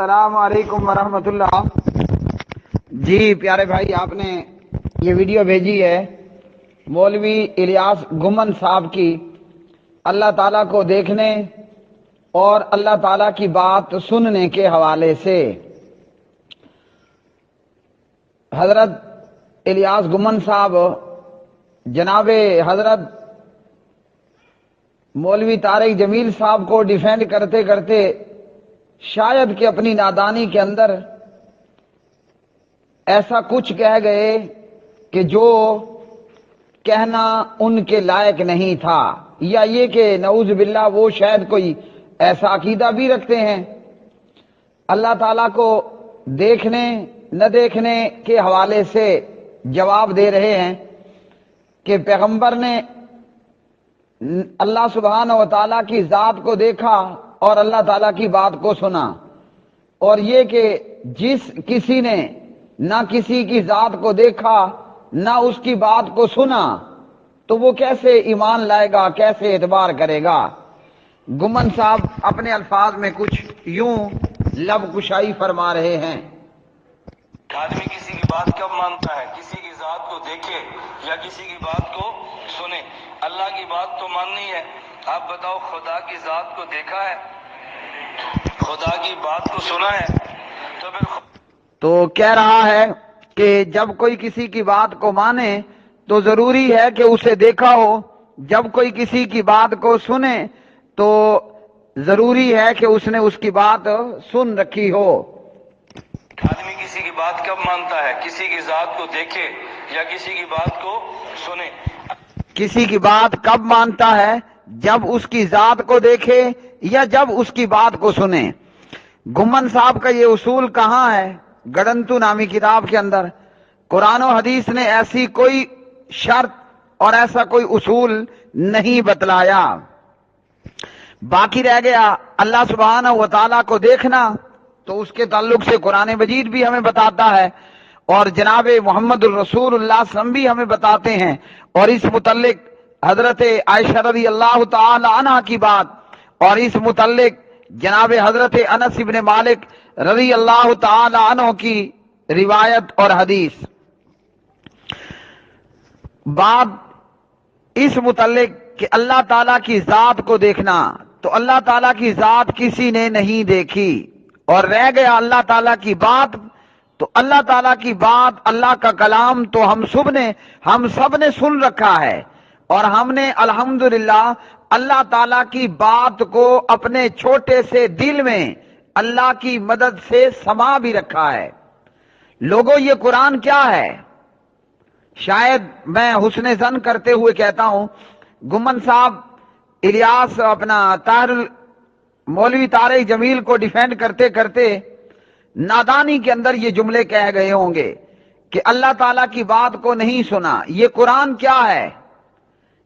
السلام علیکم ورحمۃ اللہ۔ جی پیارے بھائی، آپ نے یہ ویڈیو بھیجی ہے مولوی الیاس گمن صاحب کی، اللہ تعالیٰ کو دیکھنے اور اللہ تعالیٰ کی بات سننے کے حوالے سے۔ حضرت الیاس گمن صاحب جناب حضرت مولوی طارق جمیل صاحب کو ڈیفینڈ کرتے کرتے شاید کہ اپنی نادانی کے اندر ایسا کچھ کہہ گئے کہ جو کہنا ان کے لائق نہیں تھا، یا یہ کہ نعوذ باللہ وہ شاید کوئی ایسا عقیدہ بھی رکھتے ہیں۔ اللہ تعالیٰ کو دیکھنے نہ دیکھنے کے حوالے سے جواب دے رہے ہیں کہ پیغمبر نے اللہ سبحانہ و تعالیٰ کی ذات کو دیکھا اور اللہ تعالیٰ کی بات کو سنا، اور یہ کہ جس کسی نے نہ کسی کی ذات کو دیکھا نہ اس کی بات کو سنا تو وہ کیسے ایمان لائے گا، کیسے اعتبار کرے گا۔ گمن صاحب اپنے الفاظ میں کچھ یوں لب کشائی فرما رہے ہیں۔ آدمی کسی کی بات کب مانتا ہے؟ کسی کی ذات کو دیکھے یا کسی کی بات کو سنے۔ اللہ کی بات تو ماننی ہے۔ آپ بتاؤ، خدا کی ذات کو دیکھا ہے؟ خدا کی بات کو سنا ہے؟ تو کہہ رہا ہے کہ جب کوئی کسی کی بات کو مانے تو ضروری ہے کہ اسے دیکھا ہو، جب کوئی کسی کی بات کو سنے تو ضروری ہے کہ اس نے اس کی بات سن رکھی ہو۔ آدمی کسی کی بات کب مانتا ہے؟ کسی کی ذات کو دیکھے یا کسی کی بات کو سنے۔ کسی کی بات کب مانتا ہے؟ جب اس کی ذات کو دیکھے یا جب اس کی بات کو سنے۔ گمن صاحب کا یہ اصول کہاں ہے؟ گڑنتو نامی کتاب کے اندر قرآن و حدیث نے ایسی کوئی شرط اور ایسا کوئی اصول نہیں بتلایا۔ باقی رہ گیا اللہ سبحانہ و تعالیٰ کو دیکھنا، تو اس کے تعلق سے قرآن مجید بھی ہمیں بتاتا ہے اور جناب محمد الرسول اللہ صلی اللہ علیہ وسلم بھی ہمیں بتاتے ہیں، اور اس متعلق حضرت عائشہ رضی اللہ تعالی عنہ کی بات اور اس متعلق جناب حضرت انس بن مالک رضی اللہ تعالی عنہ کی روایت اور حدیث۔ بات اس متعلق کہ اللہ تعالیٰ کی ذات کو دیکھنا، تو اللہ تعالیٰ کی ذات کسی نے نہیں دیکھی، اور رہ گیا اللہ تعالیٰ کی بات، تو اللہ تعالیٰ کی بات، اللہ کا کلام تو ہم سب نے سن رکھا ہے، اور ہم نے الحمدللہ اللہ تعالیٰ کی بات کو اپنے چھوٹے سے دل میں اللہ کی مدد سے سما بھی رکھا ہے۔ لوگوں، یہ قرآن کیا ہے؟ شاید میں حسن ظن کرتے ہوئے کہتا ہوں، گمن صاحب الیاس مولوی طارق جمیل کو ڈیفینڈ کرتے کرتے نادانی کے اندر یہ جملے کہہ گئے ہوں گے کہ اللہ تعالیٰ کی بات کو نہیں سنا۔ یہ قرآن کیا ہے؟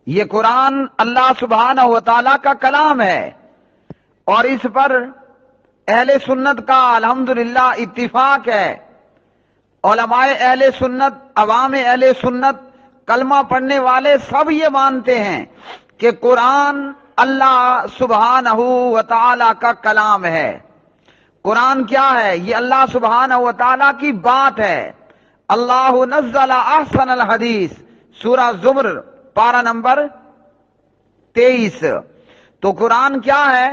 یہ قرآن اللہ سبحانہ و تعالیٰ کا کلام ہے، اور اس پر اہل سنت کا الحمدللہ اتفاق ہے۔ علماء اہل سنت، عوام اہل سنت، کلمہ پڑھنے والے سب یہ مانتے ہیں کہ قرآن اللہ سبحانہ و تعالیٰ کا کلام ہے۔ قرآن کیا ہے؟ یہ اللہ سبحانہ و تعالیٰ کی بات ہے۔ اللہ نزل احسن الحدیث، سورہ زمر پارہ نمبر 23۔ تو قرآن کیا ہے؟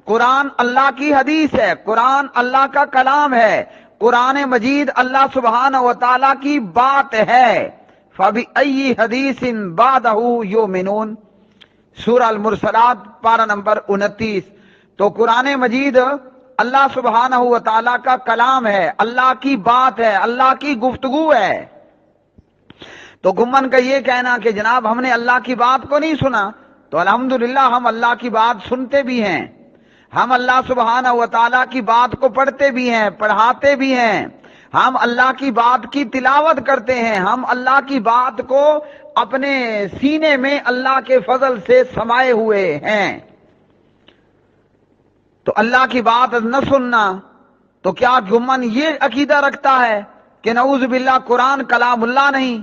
قرآن اللہ کی حدیث ہے، قرآن اللہ کا کلام ہے، قرآن مجید اللہ سبحانہ و تعالیٰ کی بات ہے۔ فَبِأَيِّ حَدِيثٍ بَعْدَهُ يُؤْمِنُونَ، سورہ المرسلات پارہ نمبر 29۔ تو قرآن مجید اللہ سبحانہ و تعالیٰ کا کلام ہے، اللہ کی بات ہے، اللہ کی گفتگو ہے۔ تو گمن کا یہ کہنا کہ جناب ہم نے اللہ کی بات کو نہیں سنا، تو الحمدللہ ہم اللہ کی بات سنتے بھی ہیں، ہم اللہ سبحانہ و تعالیٰ کی بات کو پڑھتے بھی ہیں، پڑھاتے بھی ہیں، ہم اللہ کی بات کی تلاوت کرتے ہیں، ہم اللہ کی بات کو اپنے سینے میں اللہ کے فضل سے سمائے ہوئے ہیں۔ تو اللہ کی بات نہ سننا، تو کیا گمن یہ عقیدہ رکھتا ہے کہ نعوذ باللہ قرآن کلام اللہ نہیں؟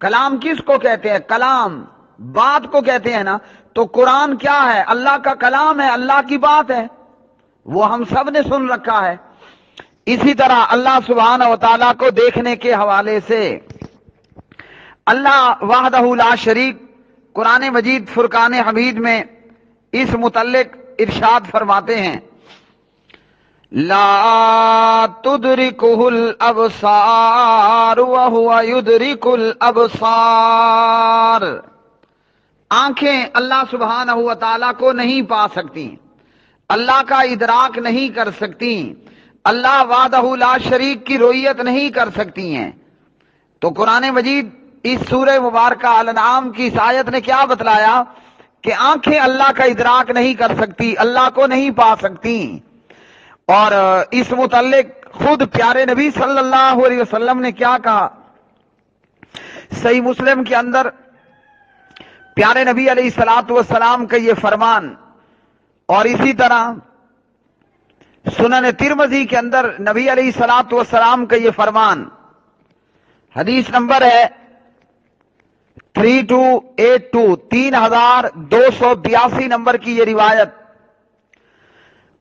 کلام کس کو کہتے ہیں؟ کلام بات کو کہتے ہیں نا۔ تو قرآن کیا ہے؟ اللہ کا کلام ہے، اللہ کی بات ہے، وہ ہم سب نے سن رکھا ہے۔ اسی طرح اللہ سبحانہ و تعالیٰ کو دیکھنے کے حوالے سے اللہ وحدہ لا شریک قرآن مجید فرقان حمید میں اس متعلق ارشاد فرماتے ہیں، لا تدرکہ الابصار وہو یدرک الابصار، آنکھیں اللہ سبحانہ و تعالیٰ کو نہیں پا سکتی، اللہ کا ادراک نہیں کر سکتی، اللہ وحدہ لا شریک کی رؤیت نہیں کر سکتی ہیں۔ تو قرآن مجید اس سورہ مبارکہ الانعام کی اس آیت نے کیا بتلایا کہ آنکھیں اللہ کا ادراک نہیں کر سکتی، اللہ کو نہیں پا سکتی۔ اور اس متعلق خود پیارے نبی صلی اللہ علیہ وسلم نے کیا کہا؟ صحیح مسلم کے اندر پیارے نبی علیہ الصلوۃ والسلام کا یہ فرمان، اور اسی طرح سنن ترمذی کے اندر نبی علیہ الصلوۃ والسلام کا یہ فرمان، حدیث نمبر ہے 3282 3282 نمبر کی یہ روایت،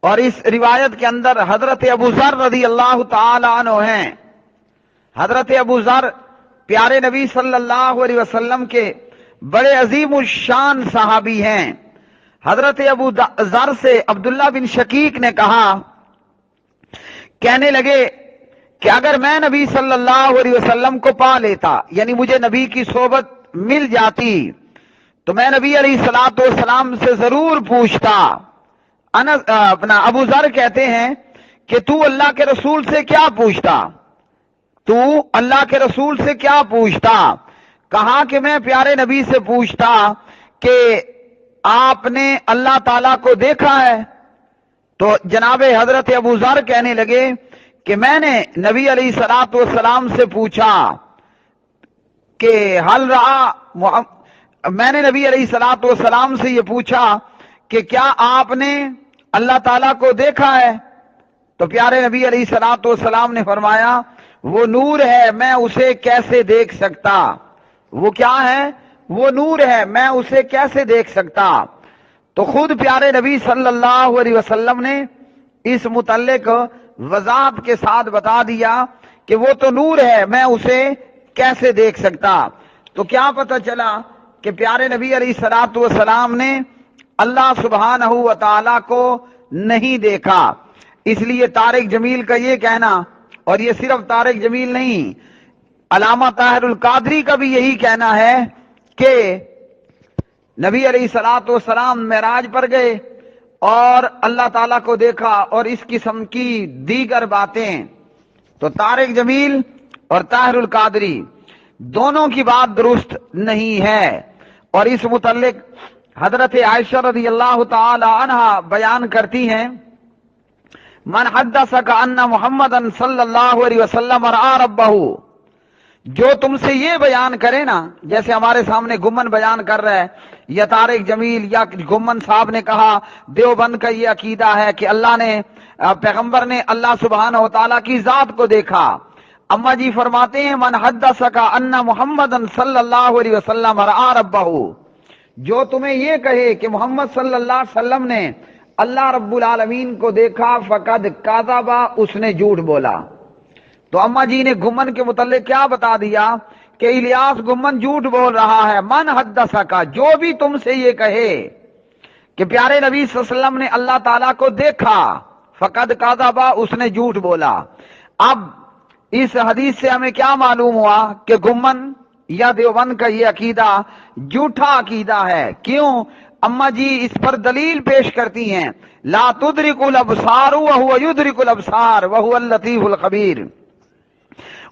اور اس روایت کے اندر حضرت ابو ذر رضی اللہ تعالی عنہ ہیں۔ حضرت ابو ذر پیارے نبی صلی اللہ علیہ وسلم کے بڑے عظیم الشان صحابی ہیں۔ حضرت ابو ذر سے عبداللہ بن شقیق نے کہا، کہنے لگے کہ اگر میں نبی صلی اللہ علیہ وسلم کو پا لیتا، یعنی مجھے نبی کی صحبت مل جاتی، تو میں نبی علیہ الصلوۃ والسلام سے ضرور پوچھتا۔ ابو ذر کہتے ہیں کہ تو اللہ کے رسول سے کیا پوچھتا؟ تو اللہ کے رسول سے کیا پوچھتا؟ کہا کہ میں پیارے نبی سے پوچھتا کہ آپ نے اللہ تعالیٰ کو دیکھا ہے؟ تو جناب حضرت ابو ذر کہنے لگے کہ میں نے نبی علیہ الصلوۃ والسلام سے پوچھا کہ میں نے نبی علیہ الصلوۃ والسلام سے یہ پوچھا کہ کیا آپ نے اللہ تعالیٰ کو دیکھا ہے؟ تو پیارے نبی علیہ الصلوۃ والسلام نے فرمایا، وہ نور ہے، میں اسے کیسے دیکھ سکتا؟ وہ کیا ہے؟ وہ نور ہے، میں اسے کیسے دیکھ سکتا؟ تو خود پیارے نبی صلی اللہ علیہ وسلم نے اس متعلق وضاحت کے ساتھ بتا دیا کہ وہ تو نور ہے، میں اسے کیسے دیکھ سکتا؟ تو کیا پتہ چلا کہ پیارے نبی علیہ الصلوۃ والسلام نے اللہ سبحانہ و تعالیٰ کو نہیں دیکھا۔ اس لیے طارق جمیل کا یہ کہنا، اور یہ صرف طارق جمیل نہیں، علامہ طاہر القادری کا بھی یہی کہنا ہے کہ نبی علیہ الصلوۃ والسلام معراج پر گئے اور اللہ تعالیٰ کو دیکھا، اور اس قسم کی دیگر باتیں۔ تو طارق جمیل اور طاہر القادری دونوں کی بات درست نہیں ہے۔ اور اس متعلق حضرت عائشہ رضی اللہ تعالی عنہا بیان کرتی ہیں، من حدثک ان محمدا صلی اللہ علیہ وسلم رأى ربہ، جو تم سے یہ بیان کرے نا، جیسے ہمارے سامنے گمن بیان کر رہا ہے، یا طارق جمیل یا گمن صاحب نے کہا، دیوبند کا یہ عقیدہ ہے کہ اللہ نے، پیغمبر نے اللہ سبحانہ و تعالیٰ کی ذات کو دیکھا۔ اما جی فرماتے ہیں، من حدثک ان محمدا صلی اللہ علیہ وسلم رأى ربہ، جو تمہیں یہ کہے کہ محمد صلی اللہ علیہ وسلم نے اللہ رب العالمین کو دیکھا، فقد کذب، اس نے جھوٹ بولا۔ تو اما جی نے گمن کے متعلق کیا بتا دیا کہ الیاس گمن جھوٹ بول رہا ہے۔ من حدثک، جو بھی تم سے یہ کہے کہ پیارے نبی صلی اللہ علیہ وسلم نے اللہ تعالیٰ کو دیکھا، فقد کذب، اس نے جھوٹ بولا۔ اب اس حدیث سے ہمیں کیا معلوم ہوا کہ گمن یا دیوبند کا یہ عقیدہ جھوٹا عقیدہ ہے۔ کیوں؟ اما جی اس پر دلیل پیش کرتی ہیں، لا تدرک الابصار وہو یدرک الابصار وہو اللطیف الخبیر۔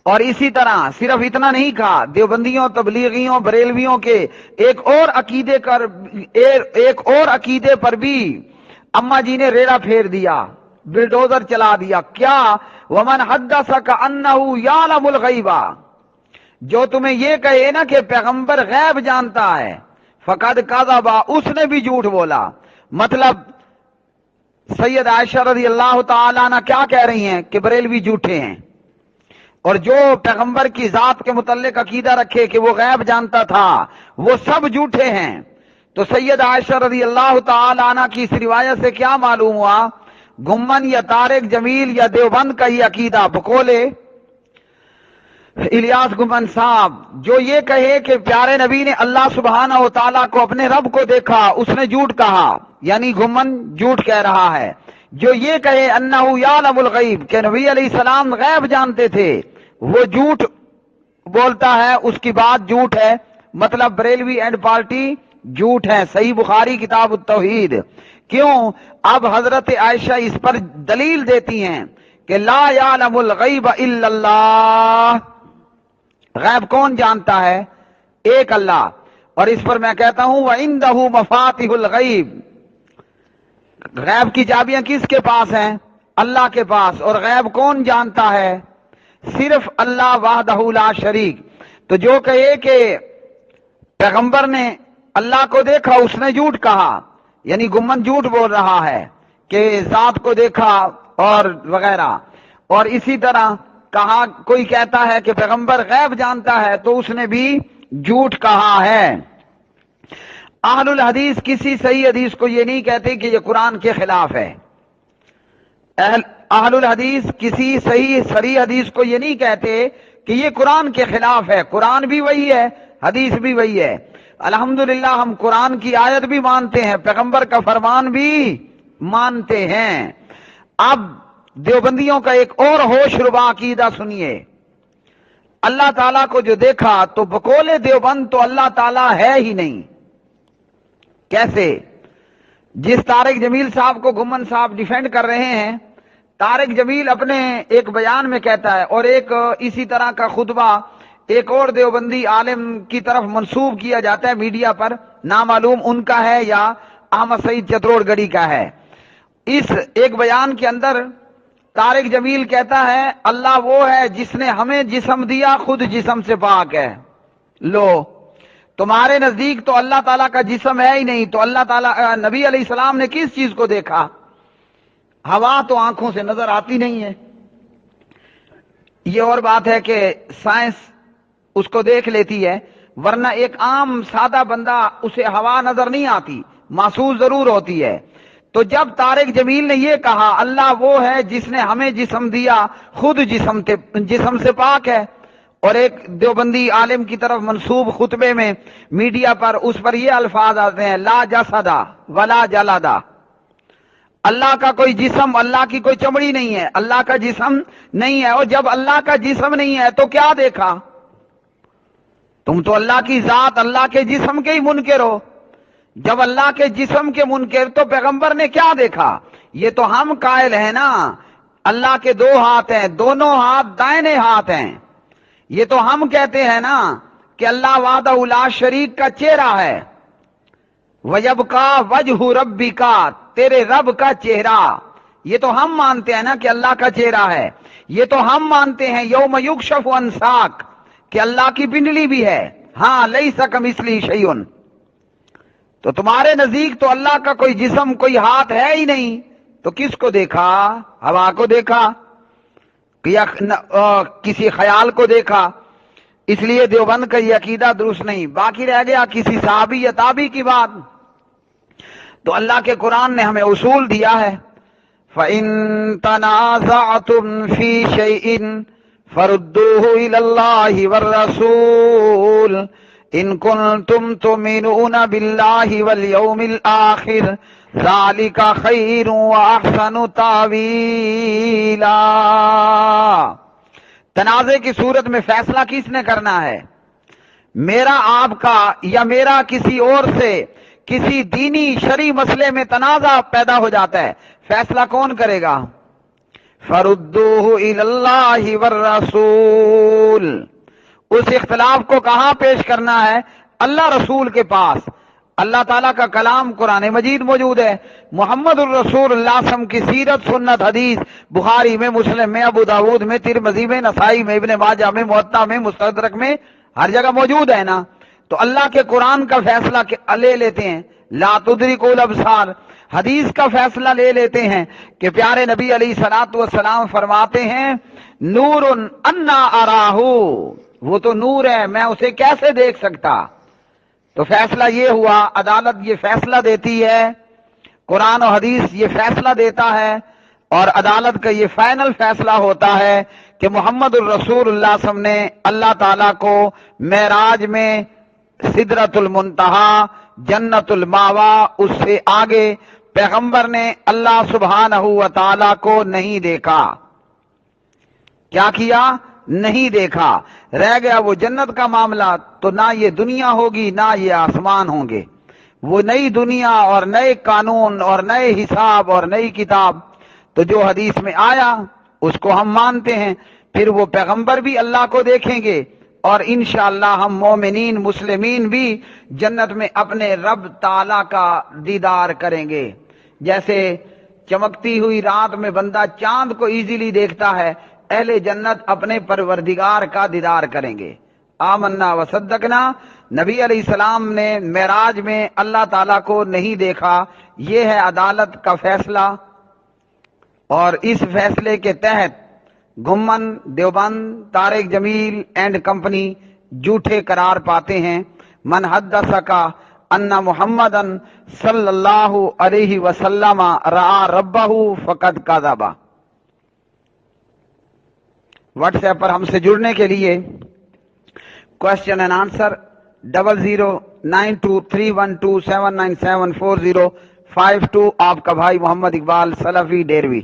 اور اسی طرح صرف اتنا نہیں کہا، دیوبندیوں، تبلیغیوں، بریلویوں کے ایک اور عقیدے پر بھی اما جی نے ریڑا پھیر دیا، بلڈوزر چلا دیا۔ کیا؟ ومن حدثک انہ یعلم الغیب، جو تمہیں یہ کہے نا کہ پیغمبر غیب جانتا ہے، فقد کذب، اس نے بھی جھوٹ بولا۔ مطلب سید عائشہ رضی اللہ تعالیٰ عنہ کیا کہہ رہی ہیں کہ بریلوی جھوٹے ہیں، اور جو پیغمبر کی ذات کے متعلق عقیدہ رکھے کہ وہ غیب جانتا تھا، وہ سب جھوٹے ہیں۔ تو سید عائشہ رضی اللہ تعالیٰ عنہ کی اس روایت سے کیا معلوم ہوا؟ گمن یا طارق جمیل یا دیوبند کا یہ عقیدہ بقولے الیاس گمن صاحب جو یہ کہے کہ پیارے نبی نے اللہ سبحانہ و تعالیٰ کو اپنے رب کو دیکھا اس نے جھوٹ کہا، یعنی گمن جھوٹ کہہ رہا ہے۔ جو یہ کہے انہ یعلم الغیب کہ نبی علیہ السلام غیب جانتے تھے، وہ جھوٹ بولتا ہے، اس کی بات جھوٹ ہے، مطلب بریلوی اینڈ پارٹی جھوٹ ہے۔ صحیح بخاری کتاب التوحید۔ کیوں؟ اب حضرت عائشہ اس پر دلیل دیتی ہیں کہ لا یعلم الغیب الا اللہ، غیب کون جانتا ہے؟ ایک اللہ۔ اور اس پر میں کہتا ہوں وَعِندَهُ مَفَاتِحُ الْغَیْبِ، غیب کی چابیاں کس کے پاس ہیں؟ اللہ کے پاس۔ اور غیب کون جانتا ہے؟ صرف اللہ وحدہ لا شریک۔ تو جو کہے کہ پیغمبر نے اللہ کو دیکھا اس نے جھوٹ کہا، یعنی گمن جھوٹ بول رہا ہے کہ ذات کو دیکھا اور وغیرہ۔ اور اسی طرح کہا کوئی کہتا ہے کہ پیغمبر غیب جانتا ہے تو اس نے بھی جھوٹ کہا ہے۔ اہل الحدیث کسی صحیح حدیث کو یہ نہیں کہتے کہ یہ قرآن کے خلاف ہے۔ اہل الحدیث کسی صحیح حدیث کو یہ نہیں کہتے کہ یہ قرآن کے خلاف ہے۔ قرآن بھی وہی ہے، حدیث بھی وہی ہے۔ الحمدللہ ہم قرآن کی آیت بھی مانتے ہیں، پیغمبر کا فرمان بھی مانتے ہیں۔ اب دیوبندیوں کا ایک اور ہوش ربا عقیدہ سنیے۔ اللہ تعالیٰ کو جو دیکھا تو بقول دیوبند تو اللہ تعالیٰ ہے ہی نہیں۔ کیسے؟ جس طارق جمیل صاحب کو گمن صاحب ڈیفینڈ کر رہے ہیں، طارق جمیل اپنے ایک بیان میں کہتا ہے، اور ایک اسی طرح کا خطبہ ایک اور دیوبندی عالم کی طرف منسوب کیا جاتا ہے میڈیا پر، نامعلوم ان کا ہے یا احمد سعید چتروڑ گڑھی کا ہے۔ اس ایک بیان کے اندر طارق جمیل کہتا ہے اللہ وہ ہے جس نے ہمیں جسم دیا، خود جسم سے پاک ہے۔ لو، تمہارے نزدیک تو اللہ تعالیٰ کا جسم ہے ہی نہیں، تو اللہ تعالیٰ نبی علیہ السلام نے کس چیز کو دیکھا؟ ہوا تو آنکھوں سے نظر آتی نہیں ہے۔ یہ اور بات ہے کہ سائنس اس کو دیکھ لیتی ہے، ورنہ ایک عام سادہ بندہ اسے ہوا نظر نہیں آتی، محسوس ضرور ہوتی ہے۔ تو جب طارق جمیل نے یہ کہا اللہ وہ ہے جس نے ہمیں جسم دیا، خود جسم سے پاک ہے، اور ایک دیوبندی عالم کی طرف منسوب خطبے میں میڈیا پر اس پر یہ الفاظ آتے ہیں لا جسدا ولا جلدا، اللہ کا کوئی جسم، اللہ کی کوئی چمڑی نہیں ہے، اللہ کا جسم نہیں ہے۔ اور جب اللہ کا جسم نہیں ہے تو کیا دیکھا؟ تم تو اللہ کی ذات، اللہ کے جسم کے ہی منکر ہو۔ جب اللہ کے جسم کے منکر تو پیغمبر نے کیا دیکھا؟ یہ تو ہم قائل ہیں نا اللہ کے دو ہاتھ ہیں، دونوں ہاتھ دائنے ہاتھ ہیں۔ یہ تو ہم کہتے ہیں نا کہ اللہ وحدہ لا شریک کا چہرہ ہے۔ وَيَبْقَى وَجْهُ رَبِّكَ، تیرے رب کا چہرہ، یہ تو ہم مانتے ہیں نا کہ اللہ کا چہرہ ہے۔ یہ تو ہم مانتے ہیں یوم یکشف عن ساق کہ اللہ کی پنڈلی بھی ہے۔ ہاں لیس کمثلہ شیء، تو تمہارے نزدیک تو اللہ کا کوئی جسم، کوئی ہاتھ ہے ہی نہیں، تو کس کو دیکھا؟ ہوا کو دیکھا یا کسی خیال کو دیکھا؟ اس لیے دیوبند کا یہ عقیدہ درست نہیں۔ باقی رہ گیا کسی صحابی یا تابعی کی بات، تو اللہ کے قرآن نے ہمیں اصول دیا ہے فَإِن تَنَازَعْتُمْ فِي شَيْءٍ فَرُدُّوهُ إِلَى اللَّهِ وَالرَّسُولِ إِن كُنتُمْ تُؤْمِنُونَ بِاللَّهِ وَالْيَوْمِ الْآخِرِ ذَلِكَ خَيْرٌ وَأَحْسَنُ تَأْوِيلًا۔ تنازع کی صورت میں فیصلہ کس نے کرنا ہے؟ میرا آپ کا یا میرا کسی اور سے کسی دینی شرعی مسئلے میں تنازع پیدا ہو جاتا ہے، فیصلہ کون کرے گا؟ فَرُدُّوهُ إِلَى اللَّهِ وَالرَّسُولِ، اس اختلاف کو کہاں پیش کرنا ہے؟ اللہ رسول کے پاس۔ اللہ تعالیٰ کا کلام قرآن مجید موجود ہے، محمد الرسول اللہ صلی اللہ علیہ وسلم کی سیرت، سنت، حدیث بخاری میں، مسلم میں، ابو داود میں، ترمذی میں، نسائی میں، ابن ماجہ میں، موطا میں، مستدرک میں، ہر جگہ موجود ہے نا۔ تو اللہ کے قرآن کا فیصلہ لے لیتے ہیں، لا تدرکوا الابصار، حدیث کا فیصلہ لے لیتے ہیں کہ پیارے نبی علیہ الصلوۃ والسلام فرماتے ہیں نور انا اراہ، وہ تو نور ہے، میں اسے کیسے دیکھ سکتا؟ تو فیصلہ یہ ہوا، عدالت یہ فیصلہ دیتی ہے، قرآن و حدیث یہ فیصلہ دیتا ہے، اور عدالت کا یہ فائنل فیصلہ ہوتا ہے کہ محمد الرسول اللہ صلی اللہ علیہ وسلم نے اللہ تعالیٰ کو معراج میں سدرۃ المنتہا، جنت الماوا، اس سے آگے پیغمبر نے اللہ سبحانہ و تعالیٰ کو نہیں دیکھا۔ کیا کیا؟ نہیں دیکھا۔ رہ گیا وہ جنت کا معاملہ، تو نہ یہ دنیا ہوگی نہ یہ آسمان ہوں گے۔ وہ نئی دنیا اور نئے قانون اور نئے حساب اور نئی کتاب، تو جو حدیث میں آیا اس کو ہم مانتے ہیں۔ پھر وہ پیغمبر بھی اللہ کو دیکھیں گے، اور انشاءاللہ ہم مومنین مسلمین بھی جنت میں اپنے رب تعالی کا دیدار کریں گے۔ جیسے چمکتی ہوئی رات میں بندہ چاند کو ایزیلی دیکھتا ہے، اہل جنت اپنے پروردگار کا دیدار کریں گے۔ آمنا و صدقنا، نبی علیہ السلام نے معراج میں اللہ تعالیٰ کو نہیں دیکھا، یہ ہے عدالت کا فیصلہ۔ اور اس فیصلے کے تحت گھمن، دیوبند، طارق جمیل اینڈ کمپنی جھوٹے قرار پاتے ہیں۔ من حدث کا ان محمدن صلی اللہ علیہ وسلم رأى ربہ فقد کذب۔ واٹس ایپ پر ہم سے جڑنے کے لیے کوشچن اینڈ آنسر 00923127974052، آپ کا بھائی محمد اقبال سلفی ڈیروی۔